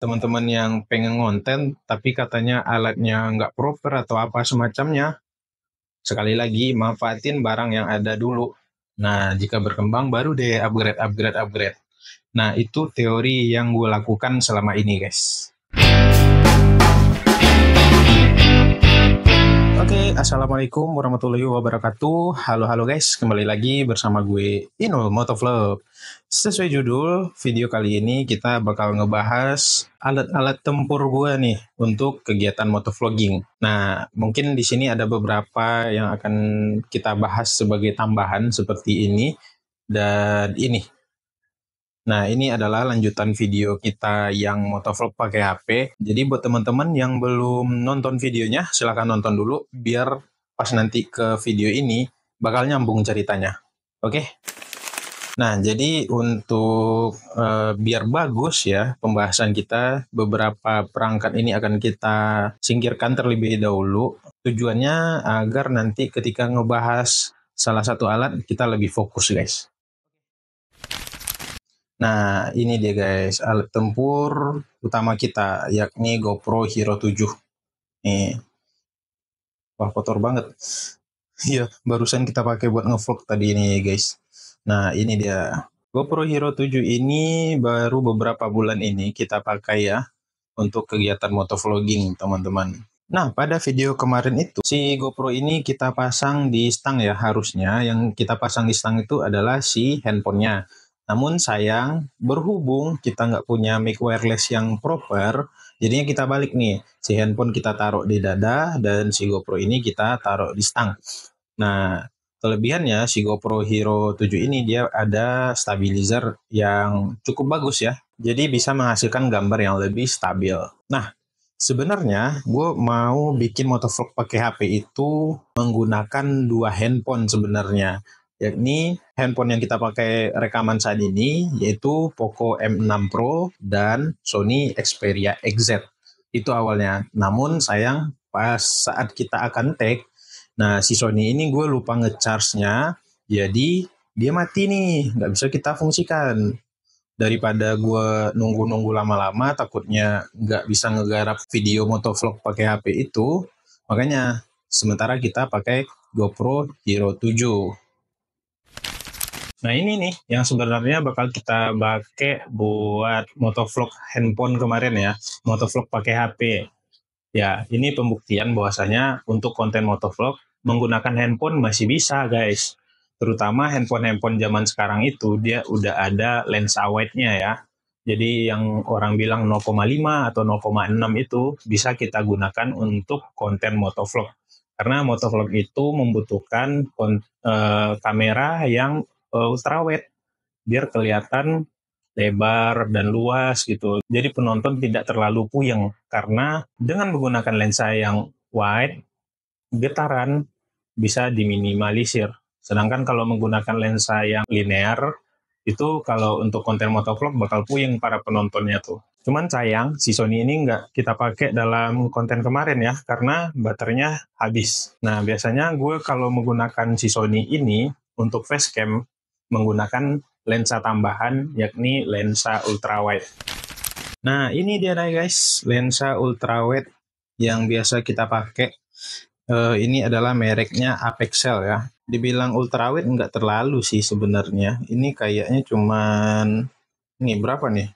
teman-teman yang pengen ngonten tapi katanya alatnya nggak proper atau apa semacamnya, sekali lagi manfaatin barang yang ada dulu. Nah, jika berkembang baru deh upgrade. Nah, itu teori yang gue lakukan selama ini, guys. Oke, assalamualaikum warahmatullahi wabarakatuh. Halo guys, kembali lagi bersama gue Inul Motovlog. Sesuai judul video kali ini kita bakal ngebahas alat-alat tempur gue nih untuk kegiatan motovlogging. Nah, mungkin di sini ada beberapa yang akan kita bahas sebagai tambahan seperti ini dan ini. Nah, ini adalah lanjutan video kita yang motovlog pakai HP. Jadi buat teman-teman yang belum nonton videonya, silahkan nonton dulu biar pas nanti ke video ini bakal nyambung ceritanya. Oke? Nah, jadi untuk biar bagus ya pembahasan kita, beberapa perangkat ini akan kita singkirkan terlebih dahulu. Tujuannya agar nanti ketika ngebahas salah satu alat, kita lebih fokus, guys. Nah, ini dia guys, alat tempur utama kita, yakni GoPro Hero 7. Nih, wah kotor banget. Iya, barusan kita pakai buat ngevlog tadi ini guys. Nah, ini dia. GoPro Hero 7 ini baru beberapa bulan ini kita pakai ya, untuk kegiatan motovlogging teman-teman. Nah, pada video kemarin itu, si GoPro ini kita pasang di stang ya harusnya. Yang kita pasang di stang itu adalah si handphonenya. Namun sayang, berhubung kita nggak punya mic wireless yang proper, jadinya kita balik nih. Si handphone kita taruh di dada dan si GoPro ini kita taruh di stang. Nah, kelebihannya si GoPro Hero 7 ini dia ada stabilizer yang cukup bagus ya. Jadi bisa menghasilkan gambar yang lebih stabil. Nah, sebenarnya gue mau bikin motovlog pakai HP itu menggunakan dua handphone sebenarnya. Yakni handphone yang kita pakai rekaman saat ini yaitu Poco M6 Pro dan Sony Xperia XZ. Itu awalnya. Namun sayang pas saat kita akan tag, nah si Sony ini gue lupa ngecharge-nya, jadi dia mati nih, nggak bisa kita fungsikan. Daripada gue nunggu-nunggu lama-lama, takutnya nggak bisa ngegarap video motovlog pakai HP itu, makanya sementara kita pakai GoPro Hero 7. Nah ini nih yang sebenarnya bakal kita pakai buat motovlog handphone kemarin ya, motovlog pakai HP. Ya, ini pembuktian bahwasanya untuk konten motovlog menggunakan handphone masih bisa guys. Terutama handphone-handphone zaman sekarang itu dia udah ada lensa wide-nya ya. Jadi yang orang bilang 0,5 atau 0,6 itu bisa kita gunakan untuk konten motovlog. Karena motovlog itu membutuhkan kamera yang ultrawide biar kelihatan lebar dan luas gitu. Jadi penonton tidak terlalu puyeng karena dengan menggunakan lensa yang wide, getaran bisa diminimalisir. Sedangkan kalau menggunakan lensa yang linear, itu kalau untuk konten motovlog bakal puyeng para penontonnya tuh. Cuman sayang, si Sony ini nggak kita pakai dalam konten kemarin ya, karena baterainya habis. Nah, biasanya gue kalau menggunakan si Sony ini untuk facecam, menggunakan lensa tambahan, yakni lensa ultrawide. Nah, ini dia guys, lensa ultrawide yang biasa kita pakai. Ini adalah mereknya Apexel ya. Dibilang ultrawide nggak terlalu sih sebenarnya. Ini kayaknya cuman, ini berapa nih?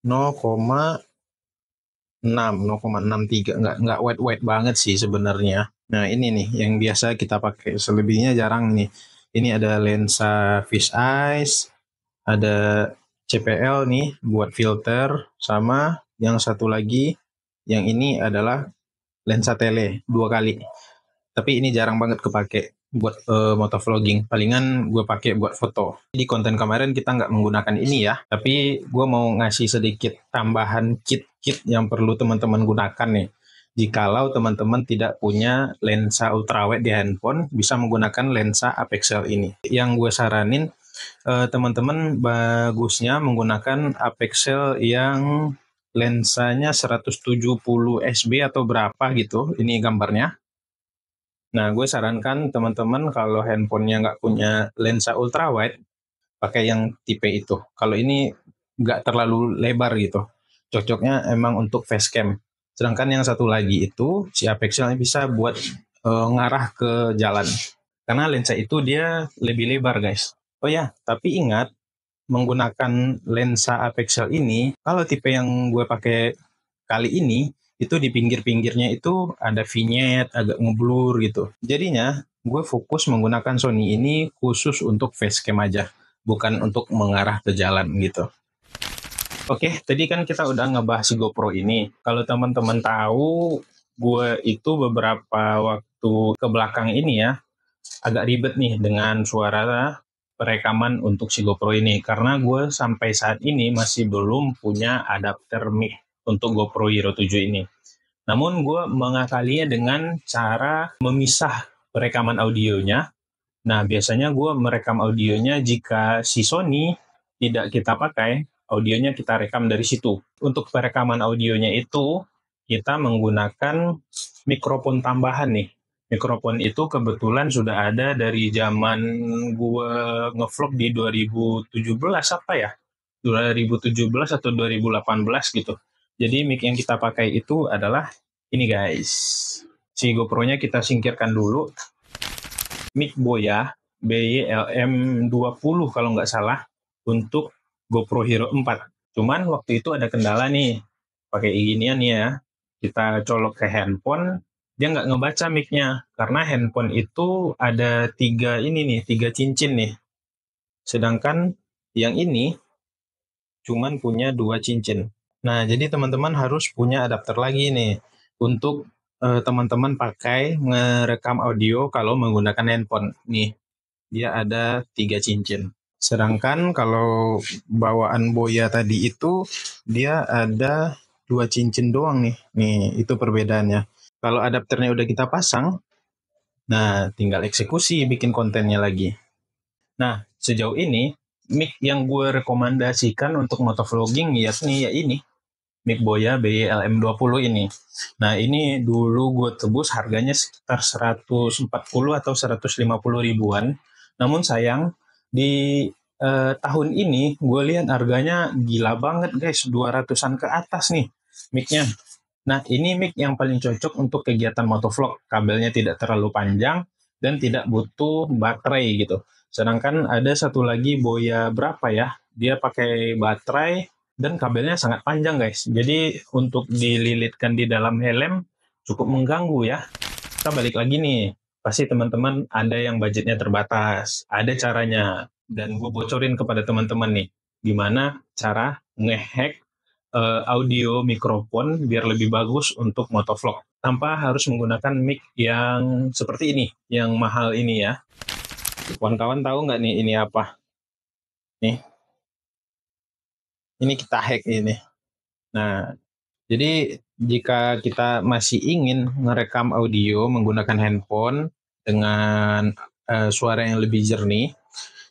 0,63, nggak wide banget sih sebenarnya. Nah, ini nih yang biasa kita pakai, selebihnya jarang nih. Ini ada lensa fish eyes, ada CPL nih buat filter, sama yang satu lagi, yang ini adalah lensa tele 2 kali. Tapi ini jarang banget kepake buat motovlogging. Palingan gue pakai buat foto. Di konten kemarin kita nggak menggunakan ini ya. Tapi gue mau ngasih sedikit tambahan kit-kit yang perlu teman-teman gunakan nih. Jikalau teman-teman tidak punya lensa ultrawide di handphone, bisa menggunakan lensa Apexel ini. Yang gue saranin, teman-teman bagusnya menggunakan Apexel yang lensanya 170 SB atau berapa gitu, ini gambarnya. Nah, gue sarankan teman-teman kalau handphonenya nggak punya lensa ultrawide, pakai yang tipe itu. Kalau ini nggak terlalu lebar gitu. cocoknya emang untuk facecam. Sedangkan yang satu lagi itu si apexel bisa buat ngarah ke jalan. Karena lensa itu dia lebih lebar guys. Oh ya, tapi ingat menggunakan lensa apexel ini, kalau tipe yang gue pakai kali ini, itu di pinggir-pinggirnya itu ada vignette, agak ngeblur gitu. Jadinya, gue fokus menggunakan Sony ini khusus untuk facecam aja, bukan untuk mengarah ke jalan gitu. Oke, tadi kan kita udah ngebahas si GoPro ini. Kalau teman-teman tahu, gue itu beberapa waktu ke belakang ini ya, agak ribet nih dengan suara perekaman untuk si GoPro ini. Karena gue sampai saat ini masih belum punya adapter mic untuk GoPro Hero 7 ini. Namun gue mengakalinya dengan cara memisah perekaman audionya. Nah, biasanya gue merekam audionya jika si Sony tidak kita pakai, audionya kita rekam dari situ. Untuk perekaman audionya itu, kita menggunakan mikrofon tambahan nih. Mikrofon itu kebetulan sudah ada dari zaman gue ngevlog di 2017 apa ya? 2017 atau 2018 gitu. Jadi mic yang kita pakai itu adalah ini guys. Si GoPro-nya kita singkirkan dulu. Mic Boya BYLM20 kalau nggak salah untuk GoPro Hero 4. Cuman waktu itu ada kendala nih. Pakai ginian ya. Kita colok ke handphone, dia nggak ngebaca mic-nya. Karena handphone itu ada tiga cincin nih. Sedangkan yang ini cuman punya 2 cincin. Nah, jadi teman-teman harus punya adapter lagi nih untuk teman-teman pakai merekam audio kalau menggunakan handphone. Nih, dia ada 3 cincin. Sedangkan kalau bawaan Boya tadi itu dia ada 2 cincin doang nih. Nih, itu perbedaannya. Kalau adapternya udah kita pasang, nah tinggal eksekusi bikin kontennya lagi. Nah, sejauh ini mic yang gue rekomendasikan untuk motovlogging yakni ya ini, mic Boya BYLM20 ini. Nah, ini dulu gue tebus harganya sekitar 140 atau 150 ribuan. Namun sayang, di tahun ini gue lihat harganya gila banget guys, 200-an ke atas nih mic-nya. Nah, ini mic yang paling cocok untuk kegiatan motovlog. Kabelnya tidak terlalu panjang dan tidak butuh baterai gitu. Sedangkan ada satu lagi Boya berapa ya? Dia pakai baterai dan kabelnya sangat panjang guys. Jadi untuk dililitkan di dalam helm cukup mengganggu ya. Kita balik lagi nih. Pasti teman-teman ada yang budgetnya terbatas. Ada caranya. Dan gue bocorin kepada teman-teman nih. Gimana cara ngehack audio mikrofon biar lebih bagus untuk motovlog tanpa harus menggunakan mic yang seperti ini, yang mahal ini ya. Kawan-kawan tahu nggak nih ini apa? Nih, ini kita hack ini. Nah, jadi jika kita masih ingin merekam audio menggunakan handphone dengan suara yang lebih jernih,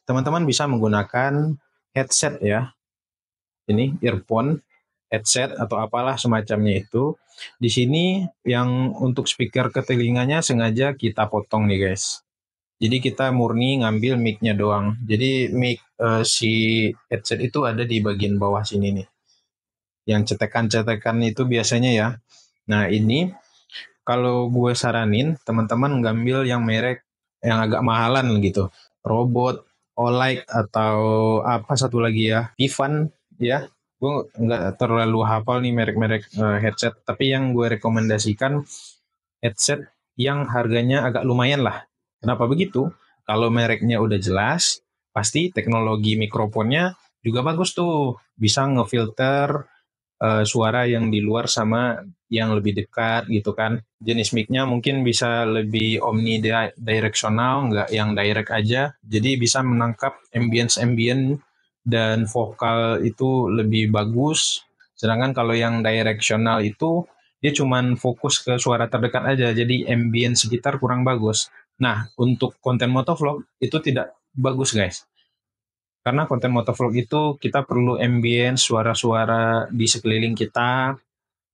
teman-teman bisa menggunakan headset ya. Ini earphone, headset atau apalah semacamnya itu. Di sini yang untuk speaker ke telinganya sengaja kita potong nih guys. Jadi kita murni ngambil mic-nya doang. Jadi mic si headset itu ada di bagian bawah sini nih. Yang cetekan-cetekan itu biasanya ya. Nah ini kalau gue saranin teman-teman ngambil yang merek yang agak mahalan gitu. Robot, Olight atau apa satu lagi ya, Tivan ya. Gue nggak terlalu hafal nih merek-merek headset, tapi yang gue rekomendasikan headset yang harganya agak lumayan lah. Kenapa begitu? Kalau mereknya udah jelas, pasti teknologi mikrofonnya juga bagus tuh. Bisa ngefilter suara yang di luar sama yang lebih dekat gitu kan. Jenis mic-nya mungkin bisa lebih omnidirectional, nggak yang direct aja. Jadi bisa menangkap ambience-ambient dan vokal itu lebih bagus. Sedangkan kalau yang directional itu dia cuman fokus ke suara terdekat aja. Jadi ambience sekitar kurang bagus. Nah, untuk konten motovlog itu tidak bagus guys. Karena konten motovlog itu kita perlu ambience, suara-suara di sekeliling kita,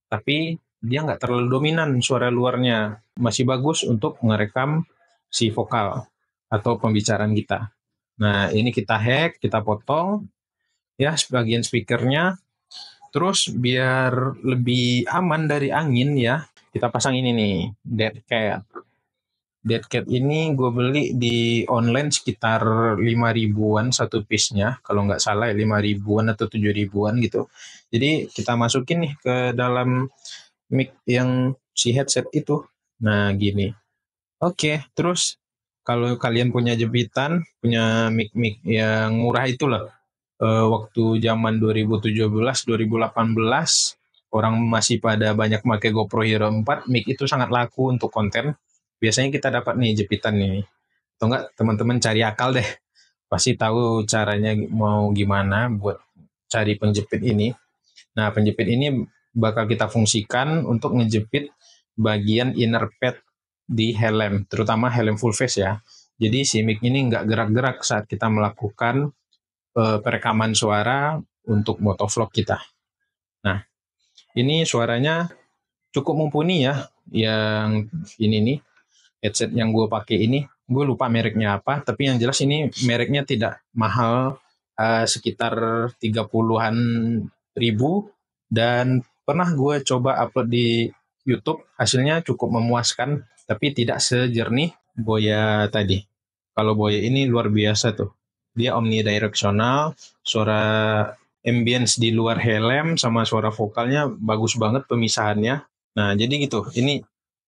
tapi dia nggak terlalu dominan suara luarnya. Masih bagus untuk merekam si vokal atau pembicaraan kita. Nah, ini kita hack, kita potong, ya sebagian speakernya, Terus biar lebih aman dari angin ya, kita pasang ini nih, Dead Cat. Dead Cat ini gue beli di online sekitar 5 ribuan satu piece-nya, kalau nggak salah ya 5 ribuan atau 7 ribuan gitu. Jadi kita masukin nih ke dalam mic yang si headset itu. Nah gini. Oke, terus kalau kalian punya jepitan, punya mic-mic yang murah itu loh, waktu zaman 2017, 2018, orang masih pada banyak pakai GoPro Hero 4, mic itu sangat laku untuk konten. Biasanya kita dapat nih jepitan nih. Atau enggak, teman-teman cari akal deh. Pasti tahu caranya mau gimana buat cari penjepit ini. Nah, penjepit ini bakal kita fungsikan untuk ngejepit bagian inner pad di helm, terutama helm full face ya. Jadi si mic ini nggak gerak-gerak saat kita melakukan perekaman suara untuk motovlog kita. Nah, ini suaranya cukup mumpuni ya. Yang ini nih, headset yang gue pakai ini, gue lupa mereknya apa, tapi yang jelas ini mereknya tidak mahal, sekitar 30-an ribu, dan pernah gue coba upload di YouTube, hasilnya cukup memuaskan, tapi tidak sejernih Boya tadi. Kalau Boya ini luar biasa tuh. Dia omnidirectional, suara ambience di luar helm sama suara vokalnya bagus banget pemisahannya. Nah, jadi gitu. Ini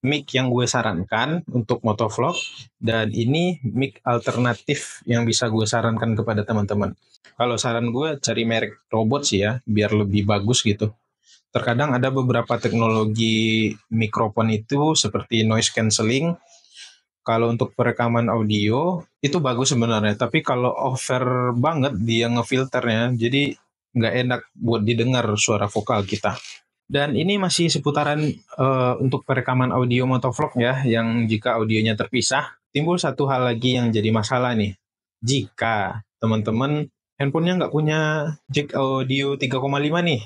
mic yang gue sarankan untuk motovlog, dan ini mic alternatif yang bisa gue sarankan kepada teman-teman. Kalau saran gue cari merek robot sih ya, biar lebih bagus gitu. Terkadang ada beberapa teknologi mikrofon itu seperti noise cancelling. Kalau untuk perekaman audio itu bagus sebenarnya, tapi kalau over banget dia ngefilternya, jadi nggak enak buat didengar suara vokal kita. Dan ini masih seputaran untuk perekaman audio motovlog ya, yang jika audionya terpisah, timbul satu hal lagi yang jadi masalah nih. Jika teman-teman handphonenya nggak punya jack audio 3,5 nih,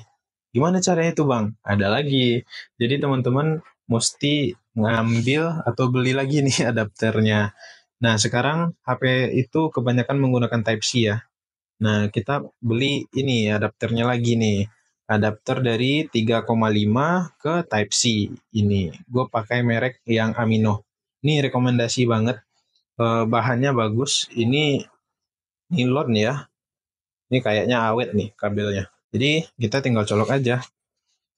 gimana caranya itu bang? Ada lagi. Jadi teman-teman mesti ngambil atau beli lagi nih adapternya. Nah sekarang HP itu kebanyakan menggunakan Type-C ya. Nah kita beli ini adapternya lagi nih. Adapter dari 3,5 ke Type-C ini. Gue pakai merek yang Amino. Ini rekomendasi banget. Bahannya bagus. Ini nilon ya. Ini kayaknya awet nih kabelnya. Jadi kita tinggal colok aja.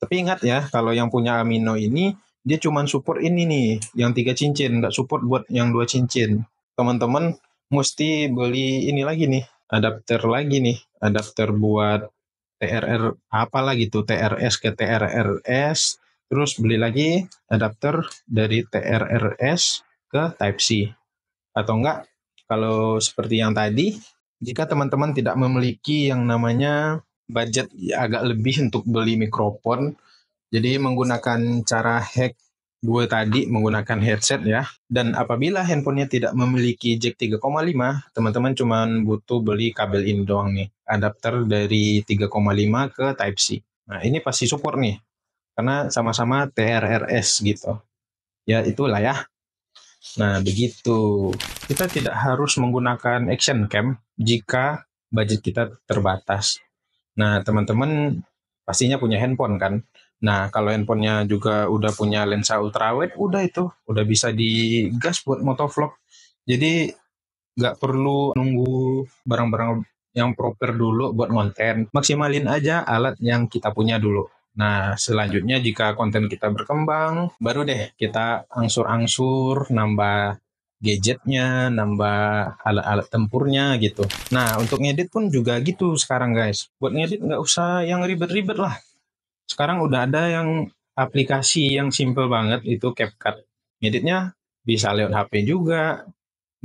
Tapi ingat ya, kalau yang punya Amino ini, dia cuma support ini nih, yang 3 cincin, nggak support buat yang 2 cincin. Teman-teman mesti beli ini lagi nih, adapter lagi nih, adapter buat TRR apalah gitu, TRS ke TRRS, terus beli lagi adapter dari TRRS ke Type-C. Atau enggak, kalau seperti yang tadi, jika teman-teman tidak memiliki yang namanya budget agak lebih untuk beli mikrofon, jadi menggunakan cara hack gue tadi menggunakan headset ya. Dan apabila handphonenya tidak memiliki jack 3,5, teman-teman cuma butuh beli kabel ini doang nih. Adapter dari 3,5 ke Type-C. Nah ini pasti support nih. Karena sama-sama TRRS gitu. Ya itulah ya. Nah begitu. Kita tidak harus menggunakan action cam jika budget kita terbatas. Nah, teman-teman pastinya punya handphone kan. Nah, kalau handphonenya juga udah punya lensa ultrawide, udah itu, udah bisa digas buat motovlog. Jadi nggak perlu nunggu barang-barang yang proper dulu buat konten. Maksimalin aja alat yang kita punya dulu. Nah, selanjutnya jika konten kita berkembang, baru deh kita angsur-angsur nambah gadgetnya, nambah alat-alat tempurnya gitu. Nah, untuk ngedit pun juga gitu sekarang guys. Buat ngedit nggak usah yang ribet-ribet lah. Sekarang udah ada yang aplikasi yang simple banget, itu CapCut. Ngeditnya bisa lewat HP juga.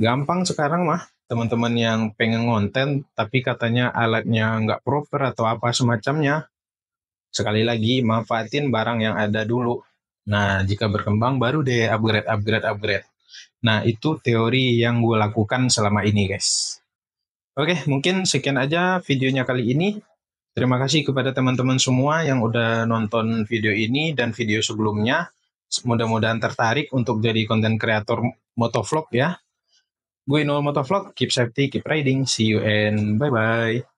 Gampang sekarang mah. Teman-teman yang pengen konten tapi katanya alatnya nggak proper atau apa semacamnya, sekali lagi manfaatin barang yang ada dulu. Nah, jika berkembang baru deh upgrade. Nah, itu teori yang gue lakukan selama ini, guys. Oke, mungkin sekian aja videonya kali ini. Terima kasih kepada teman-teman semua yang udah nonton video ini dan video sebelumnya. Mudah-mudahan tertarik untuk jadi konten kreator motovlog ya. Gue Inul Motovlog, keep safety, keep riding. See you and bye-bye.